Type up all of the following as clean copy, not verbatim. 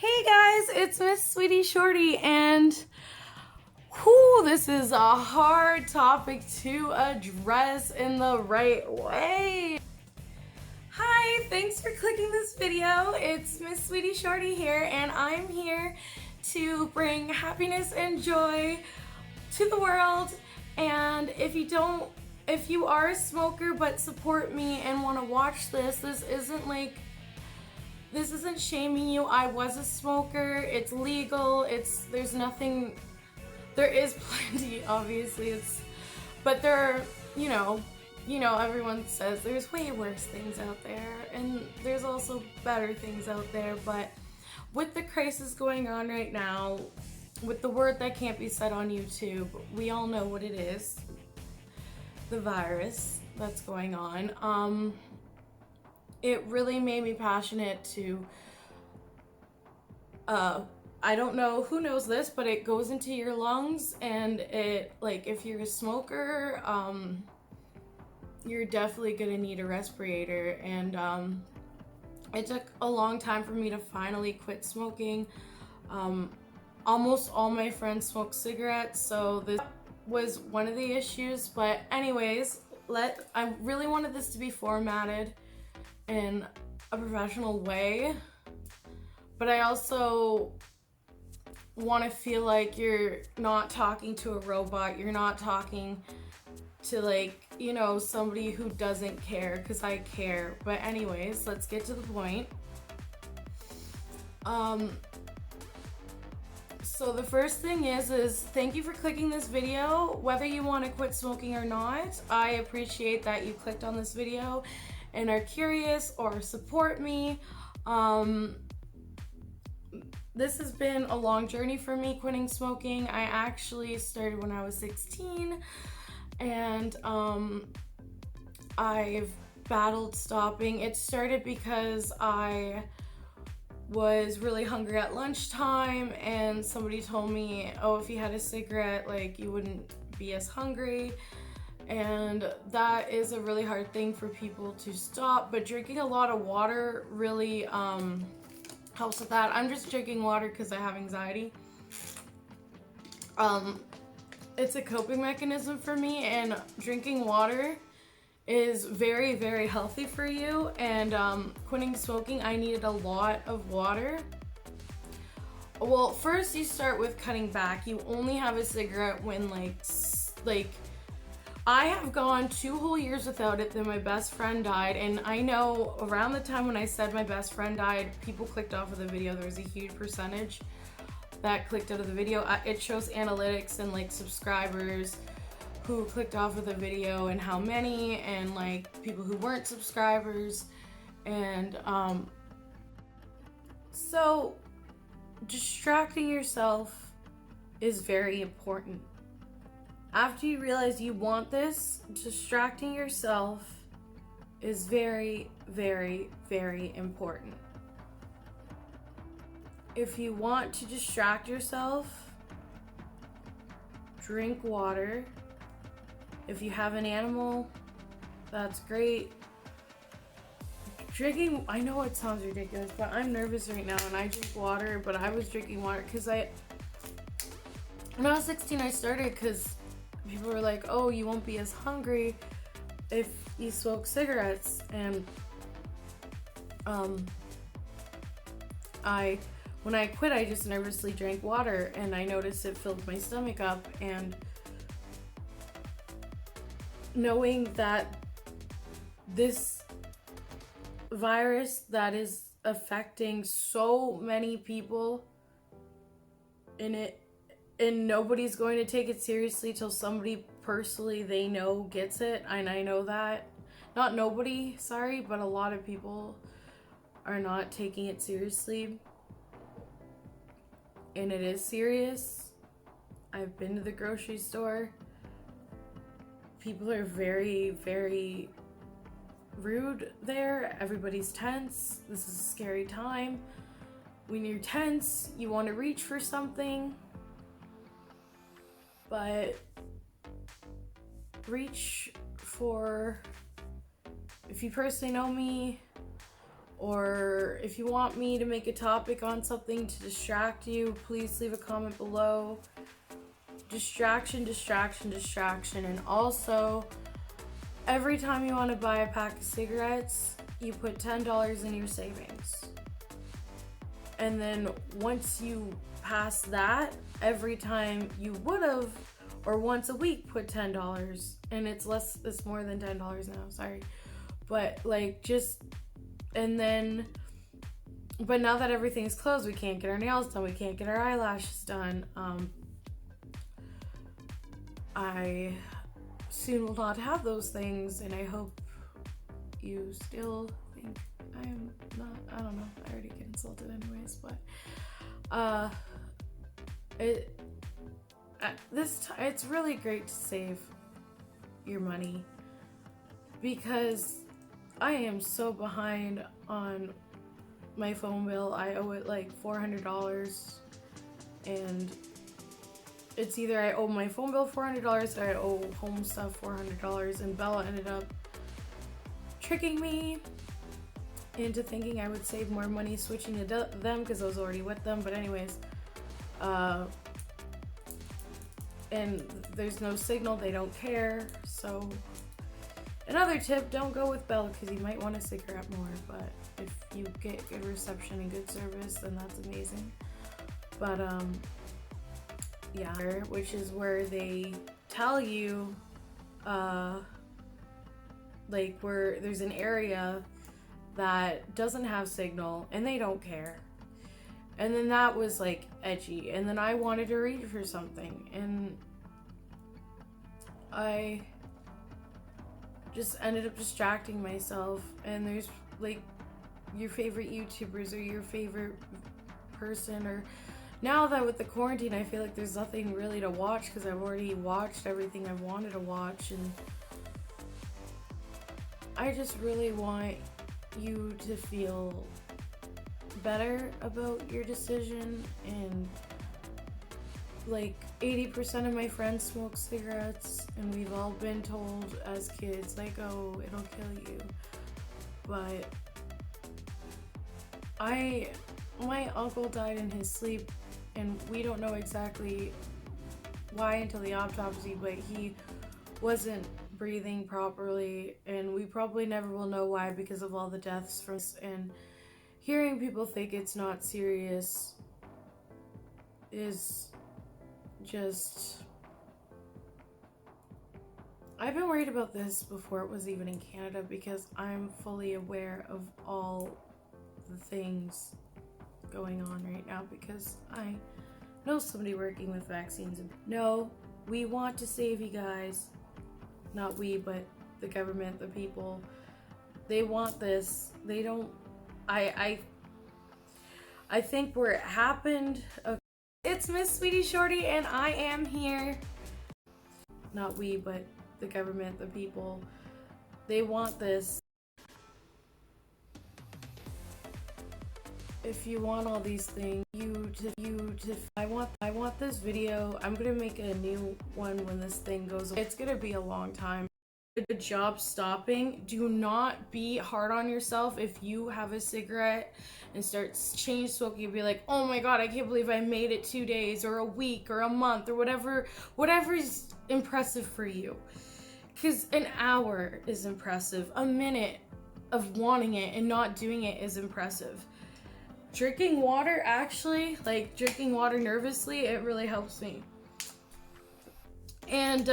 Hey guys, it's Miss Sweetie Shorty, and whew, this is a hard topic to address in the right way. Hi, thanks for clicking this video. It's Miss Sweetie Shorty here, and I'm here to bring happiness and joy to the world. And if you are a smoker but support me and want to watch this isn't shaming you. I was a smoker. It's legal. There is plenty, obviously. But everyone says there's way worse things out there, and there's also better things out there. But with the crisis going on right now, with the word that can't be said on YouTube, we all know what it is. The virus that's going on. It really made me passionate to, I don't know who knows this, but it goes into your lungs, and if you're a smoker, you're definitely gonna need a respirator, and it took a long time for me to finally quit smoking. Almost all my friends smoke cigarettes, so this was one of the issues, but anyways, I really wanted this to be formatted in a professional way, but I also want to feel like you're not talking to a robot, you're not talking to somebody who doesn't care, because I care. But anyways, let's get to the point. So the first thing is thank you for clicking this video. Whether you want to quit smoking or not, I appreciate that you clicked on this video and are curious or support me. This has been a long journey for me, quitting smoking. I actually started when I was 16, and I've battled stopping. It started because I was really hungry at lunchtime, and somebody told me, oh, if you had a cigarette, you wouldn't be as hungry. And that is a really hard thing for people to stop, but drinking a lot of water really helps with that. I'm just drinking water because I have anxiety. It's a coping mechanism for me, and drinking water is very, very healthy for you. And quitting smoking, I needed a lot of water. Well, first you start with cutting back. You only have a cigarette when I have gone 2 whole years without it. Then my best friend died, and I know around the time when I said my best friend died, people clicked off of the video. There was a huge percentage that clicked out of the video. It shows analytics and subscribers who clicked off of the video and how many, and people who weren't subscribers. And so distracting yourself is very important. After you realize you want this, distracting yourself is very, very, very important. If you want to distract yourself, drink water. If you have an animal, that's great. I know it sounds ridiculous, but I'm nervous right now and I drink water, but I was drinking water because when I was 16, I started because people were like, oh, you won't be as hungry if you smoke cigarettes. And when I quit, I just nervously drank water, and I noticed it filled my stomach up. And knowing that this virus that is affecting so many people and nobody's going to take it seriously till somebody personally they know gets it. And I know that not nobody, sorry, but a lot of people are not taking it seriously, and it is serious. I've been to the grocery store. People are very, very rude there. Everybody's tense. This is a scary time. When you're tense, you want to reach for something, but reach for, if you personally know me, or if you want me to make a topic on something to distract you, please leave a comment below. Distraction, distraction, distraction. And also, every time you want to buy a pack of cigarettes, you put $10 in your savings. And then once you pass that, every time you would have, or once a week, put $10. And it's more than $10 now, sorry. But like, just, and then, but now that everything's closed, we can't get our nails done, we can't get our eyelashes done. I soon will not have those things, and I hope you still think I'm not, I don't know, I already get insulted anyways, but it's really great to save your money, because I am so behind on my phone bill. I owe it like $400, and it's either I owe my phone bill $400 or I owe home stuff $400, and Bella ended up tricking me into thinking I would save more money switching to them because I was already with them. But anyways, and there's no signal, they don't care. So another tip, don't go with Bella because you might want a cigarette more, but if you get good reception and good service, then that's amazing. But yeah, which is where they tell you like where there's an area that doesn't have signal and they don't care. And then that was like edgy, and then I wanted to read for something, and I just ended up distracting myself. And there's like your favorite YouTubers or your favorite person, or now that with the quarantine I feel like there's nothing really to watch because I've already watched everything I wanted to watch, and I just really want you to feel better about your decision. And like 80% of my friends smoke cigarettes, and we've all been told as kids like, oh, it'll kill you. But my uncle died in his sleep, and we don't know exactly why until the autopsy, but he wasn't breathing properly, and we probably never will know why because of all the deaths from, and hearing people think it's not serious is just, I've been worried about this before it was even in Canada, because I'm fully aware of all the things going on right now, because I know somebody working with vaccines. No, we want to save you guys. Not we, but the government, the people. They want this. They don't. I think where it happened. Okay. It's Miss Sweetie Shorty, and I am here. Not we, but the government, the people. They want this. If you want all these things, I want this video. I'm gonna make a new one when this thing goes away. It's gonna be a long time. Good job stopping. Do not be hard on yourself if you have a cigarette and start chain smoking and be like, oh my god, I can't believe I made it 2 days or a week or a month or whatever is impressive for you. Because an hour is impressive. A minute of wanting it and not doing it is impressive. Drinking water, actually, like drinking water nervously, it really helps me. And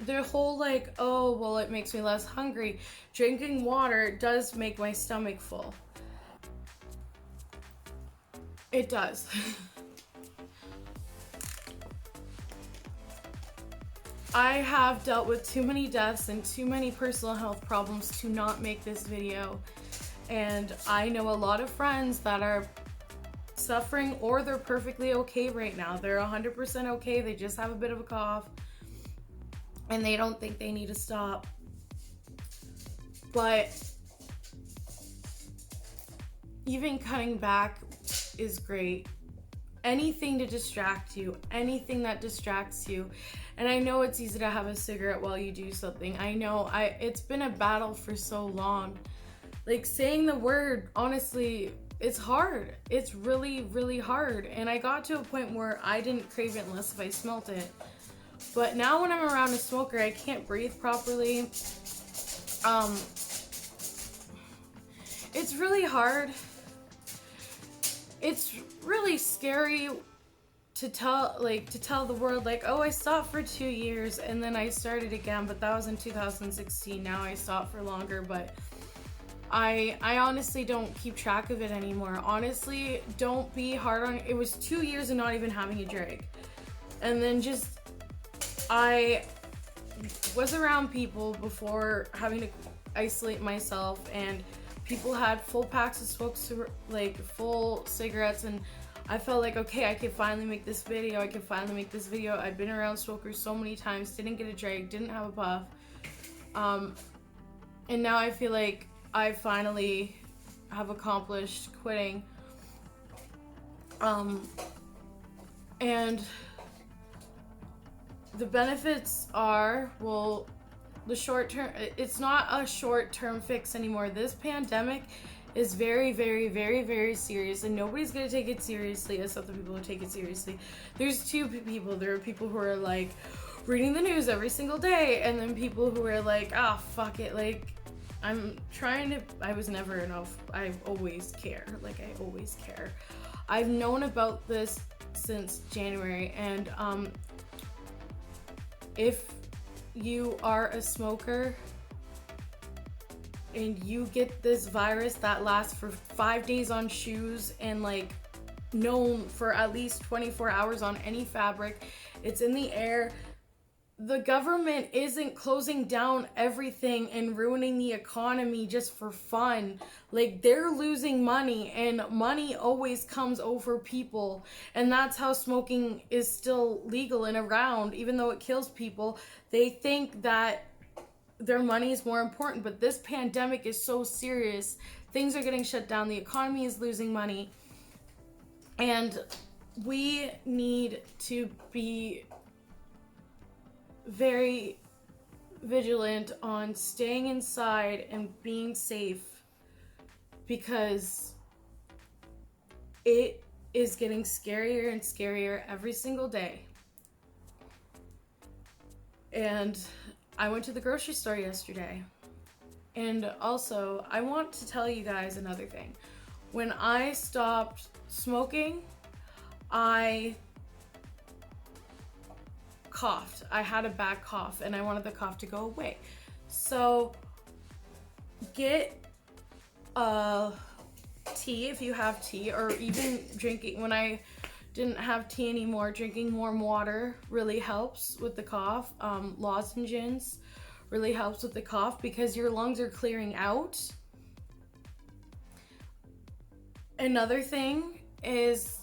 the whole like, oh, well, it makes me less hungry. Drinking water does make my stomach full. It does. I have dealt with too many deaths and too many personal health problems to not make this video. And I know a lot of friends that are suffering, or they're perfectly okay right now. They're 100% okay. They just have a bit of a cough and they don't think they need to stop. But even cutting back is great. Anything to distract you, anything that distracts you. And I know it's easy to have a cigarette while you do something. I know it's been a battle for so long. Like saying the word, honestly, it's hard. It's really, really hard. And I got to a point where I didn't crave it unless if I smelt it. But now when I'm around a smoker, I can't breathe properly. It's really hard. It's really scary to tell the world, like, oh, I stopped for 2 years and then I started again, but that was in 2016. Now I stopped for longer, but I honestly don't keep track of it anymore. Honestly, don't be hard on it. It was 2 years of not even having a drink. And then just, I was around people before having to isolate myself, and people had full packs of smokes, like full cigarettes, and I felt like, okay, I could finally make this video. I've been around smokers so many times, didn't get a drink, didn't have a puff. And now I feel like I finally have accomplished quitting. And the benefits are, well, the short term, it's not a short term fix anymore. This pandemic is very, very, very, very serious, and nobody's gonna take it seriously as other people who take it seriously. There's two people. There are people who are like reading the news every single day, and then people who are like, ah, fuck it, like, I was never enough. I always care. Like, I always care. I've known about this since January, and if you are a smoker and you get this virus that lasts for 5 days on shoes and like known for at least 24 hours on any fabric, it's in the air. The government isn't closing down everything and ruining the economy just for fun. Like, they're losing money, and money always comes over people. And that's how smoking is still legal and around, even though it kills people. They think that their money is more important, but this pandemic is so serious. Things are getting shut down. The economy is losing money. And we need to be very vigilant on staying inside and being safe, because it is getting scarier and scarier every single day. And I went to the grocery store yesterday. And also, I want to tell you guys another thing. When I stopped smoking, I coughed. I had a bad cough and I wanted the cough to go away. So get tea if you have tea, or even drinking. When I didn't have tea anymore, drinking warm water really helps with the cough. Lozenges really helps with the cough because your lungs are clearing out. Another thing is,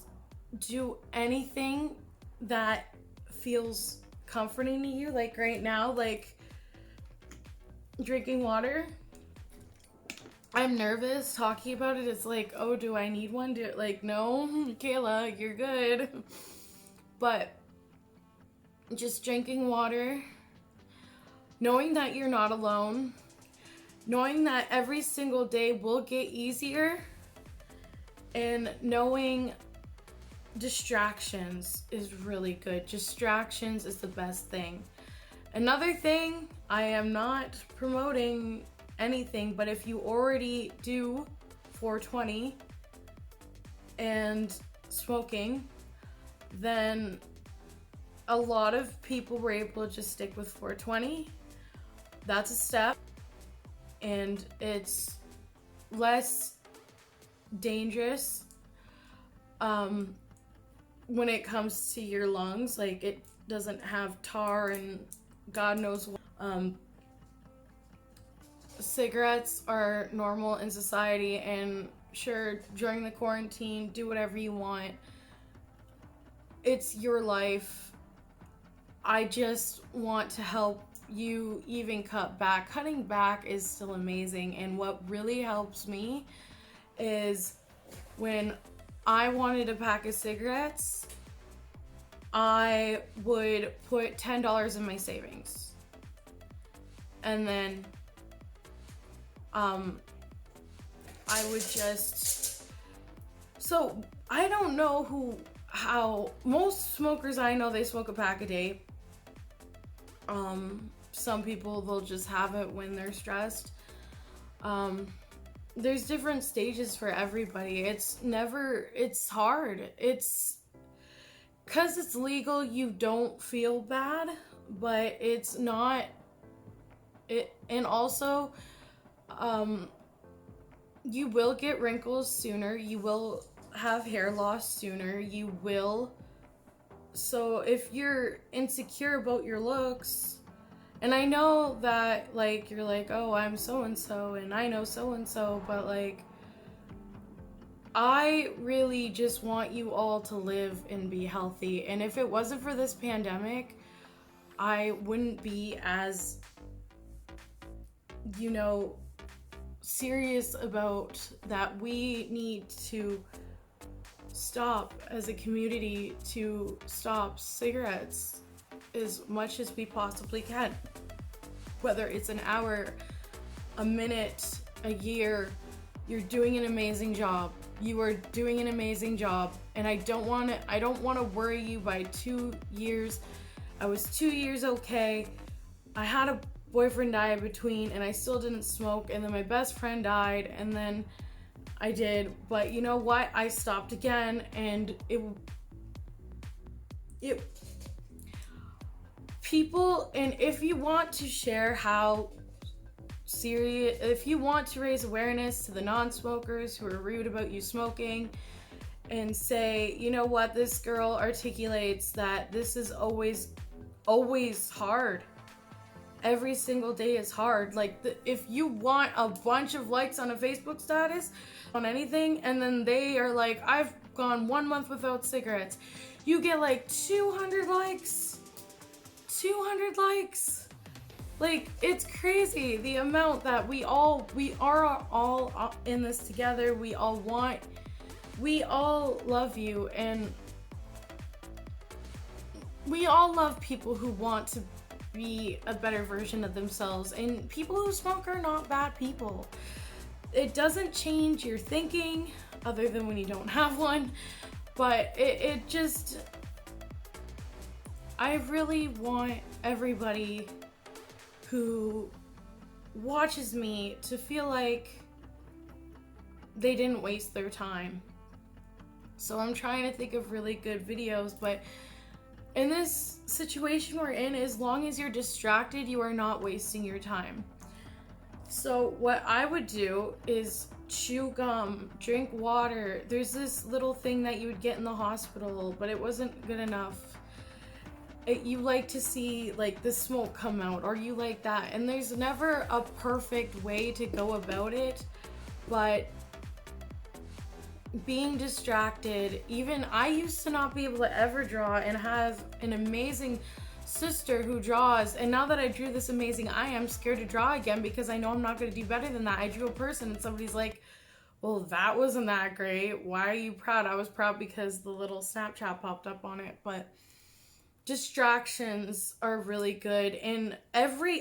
do anything that feels comforting to you, like right now, like drinking water. I'm nervous talking about it. It's like, oh, do I need one? No, Kayla, you're good. But just drinking water, knowing that you're not alone, knowing that every single day will get easier, and knowing distractions is really good. Distractions is the best thing. Another thing, I am not promoting anything, but if you already do 420 and smoking, then a lot of people were able to just stick with 420. That's a step, and it's less dangerous when it comes to your lungs. Like, it doesn't have tar and God knows what. Cigarettes are normal in society, and sure, during the quarantine, do whatever you want. It's your life. I just want to help you even cut back. Cutting back is still amazing, and what really helps me is when I wanted a pack of cigarettes, I would put $10 in my savings. And then I would just, so I don't know how most smokers I know, they smoke a pack a day. Some people, they'll just have it when they're stressed. There's different stages for everybody. It's hard. It's because it's legal, you don't feel bad, but it's not it. And also, you will get wrinkles sooner, you will have hair loss sooner, you will. So if you're insecure about your looks, and I know that, like, you're like, oh, I'm so-and-so, and I know so-and-so, but, like, I really just want you all to live and be healthy. And if it wasn't for this pandemic, I wouldn't be as, you know, serious about that. We need to stop as a community to stop cigarettes as much as we possibly can. Whether it's an hour, a minute, a year, you're doing an amazing job. You are doing an amazing job, and I don't want to worry you by 2 years. I was 2 years okay. I had a boyfriend die between, and I still didn't smoke, and then my best friend died, and then I did. But you know what? I stopped again, and people, and if you want to share how serious, if you want to raise awareness to the non-smokers who are rude about you smoking, and say, you know what, this girl articulates that this is always hard. Every single day is hard. Like, if you want a bunch of likes on a Facebook status, on anything, and then they are like, I've gone 1 month without cigarettes, you get like 200 likes. 200 likes. Like, it's crazy the amount that we are all in this together. We all love you, and we all love people who want to be a better version of themselves, and people who smoke are not bad people. It doesn't change your thinking, other than when you don't have one, but it just, I really want everybody who watches me to feel like they didn't waste their time. So I'm trying to think of really good videos, but in this situation we're in, as long as you're distracted, you are not wasting your time. So what I would do is chew gum, drink water. There's this little thing that you would get in the hospital, but it wasn't good enough. You like to see like the smoke come out, or you like that, and there's never a perfect way to go about it, but being distracted, even I used to not be able to ever draw, and have an amazing sister who draws, and now that I drew this amazing eye, I'm scared to draw again because I know I'm not going to do better than that. I drew a person and somebody's like, well, that wasn't that great, why are you proud? I was proud because the little Snapchat popped up on it. But distractions are really good, and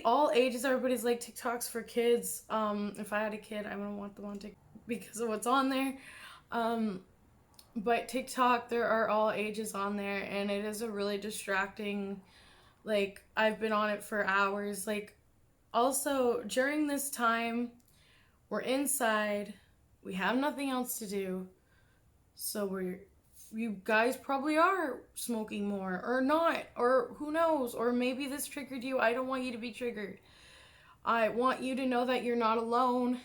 all ages. Everybody's like, TikTok's for kids. If I had a kid, I wouldn't want them on TikTok because of what's on there. But TikTok, there are all ages on there, and it is a really distracting, like, I've been on it for hours. Like, also during this time, we're inside, we have nothing else to do, so you guys probably are smoking more, or not, or who knows, or maybe this triggered you. I don't want you to be triggered. I want you to know that you're not alone,